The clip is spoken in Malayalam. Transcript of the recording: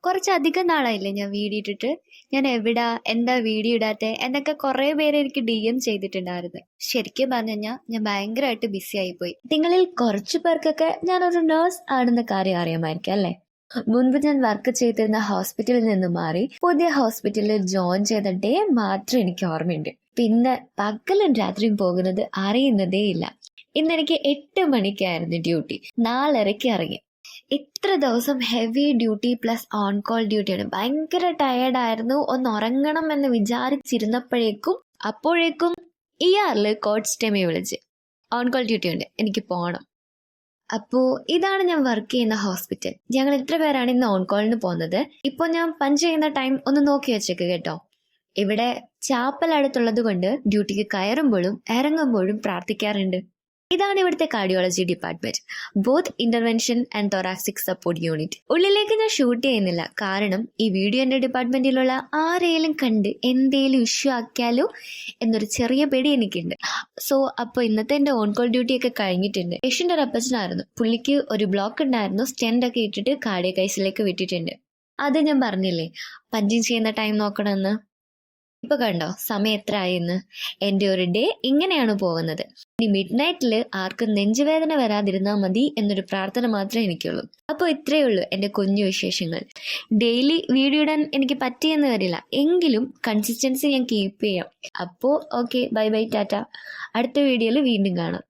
കുറച്ചധികം നാളായില്ലേ ഞാൻ വീഡിയോ ഇട്ടിട്ട്. ഞാൻ എവിടാ, എന്താ വീഡിയോ ഇടാത്തെ എന്നൊക്കെ കുറേ പേര് എനിക്ക് DM ചെയ്തിട്ടുണ്ടായിരുന്നു. ശരിക്കും പറഞ്ഞു കഴിഞ്ഞാൽ ഞാൻ ഭയങ്കരമായിട്ട് ബിസി ആയിപ്പോയി. നിങ്ങളിൽ കുറച്ചു പേർക്കൊക്കെ ഞാനൊരു നേഴ്സ് ആണെന്ന കാര്യം അറിയാമായിരിക്കും അല്ലേ? മുൻപ് ഞാൻ വർക്ക് ചെയ്തിരുന്ന ഹോസ്പിറ്റലിൽ നിന്ന് മാറി പുതിയ ഹോസ്പിറ്റലിൽ ജോയിൻ ചെയ്ത ഡേ മാത്രം എനിക്ക് ഓർമ്മയുണ്ട്. പിന്നെ പകലും രാത്രിയും പോകുന്നത് അറിയുന്നതേ ഇല്ല. ഇന്നെനിക്ക് 8 മണിക്കായിരുന്നു ഡ്യൂട്ടി. 4:30 ഇറങ്ങി. ഇത്ര ദിവസം heavy duty plus on call ഡ്യൂട്ടിയാണ്. ഭയങ്കര ടയേർഡായിരുന്നു. ഒന്ന് ഉറങ്ങണം എന്ന് അപ്പോഴേക്കും ഇയാളില് കോട്ട്സ്റ്റമി വിളിച്ച് ഓൺ കോൾ ഡ്യൂട്ടി ഉണ്ട്, എനിക്ക് പോകണം. അപ്പോൾ ഇതാണ് ഞാൻ വർക്ക് ചെയ്യുന്ന ഹോസ്പിറ്റൽ. ഞങ്ങൾ ഇത്ര പേരാണ് ഇന്ന് ഓൺ കോളിന് പോകുന്നത്. ഇപ്പോൾ ഞാൻ പഞ്ച് ചെയ്യുന്ന ടൈം ഒന്ന് നോക്കി വെച്ചേക്ക് കേട്ടോ. ഇവിടെ ചാപ്പൽ അടുത്തുള്ളത് കൊണ്ട് ഡ്യൂട്ടിക്ക് കയറുമ്പോഴും ഇറങ്ങുമ്പോഴും പ്രാർത്ഥിക്കാറുണ്ട്. ഇതാണ് ഇവിടുത്തെ cardiology department, both intervention and thoracic support unit. ഉള്ളിലേക്ക് ഞാൻ ഷൂട്ട് ചെയ്യുന്നില്ല, കാരണം ഈ വീഡിയോ എന്റെ ഡിപ്പാർട്ട്മെന്റിലുള്ള ആരെയും കണ്ട് എന്തേലും ഇഷ്യൂ ആക്കിയാലോ എന്നൊരു ചെറിയ പേടി എനിക്കുണ്ട്. അപ്പോൾ ഇന്നത്തെ എന്റെ ഓൺ കോൾ ഡ്യൂട്ടി ഒക്കെ കഴിഞ്ഞിട്ടുണ്ട്. പേഷ്യന്റ് ഒരു അപ്പച്ചനായിരുന്നു. പുള്ളിക്ക് ഒരു ബ്ലോക്ക് ഉണ്ടായിരുന്നു. സ്റ്റെൻഡ് ഒക്കെ ഇട്ടിട്ട് കാർഡിയക് ഐസിലേക്ക് വിട്ടിട്ടുണ്ട്. അത് ഞാൻ പറഞ്ഞില്ലേ പഞ്ചിങ് ചെയ്യുന്ന ടൈം നോക്കണമെന്ന്. ഇപ്പൊ കണ്ടോ സമയം എത്ര ആയെന്ന്. എന്റെ ഒരു ഡേ ഇങ്ങനെയാണ് പോകുന്നത്. ഇനി മിഡ് നൈറ്റില് ആർക്കും നെഞ്ചുവേദന വരാതിരുന്നാൽ മതി എന്നൊരു പ്രാർത്ഥന മാത്രമേ എനിക്കുള്ളൂ. അപ്പോൾ ഇത്രയേ ഉള്ളൂ എന്റെ കുഞ്ഞു വിശേഷങ്ങൾ. ഡെയിലി വീഡിയോ ഇടാൻ എനിക്ക് പറ്റിയെന്ന് വരില്ല, എങ്കിലും കൺസിസ്റ്റൻസി ഞാൻ കീപ്പ് ചെയ്യാം. അപ്പോൾ ഓക്കെ, ബൈ ബൈ, ടാറ്റ. അടുത്ത വീഡിയോയിൽ വീണ്ടും കാണാം.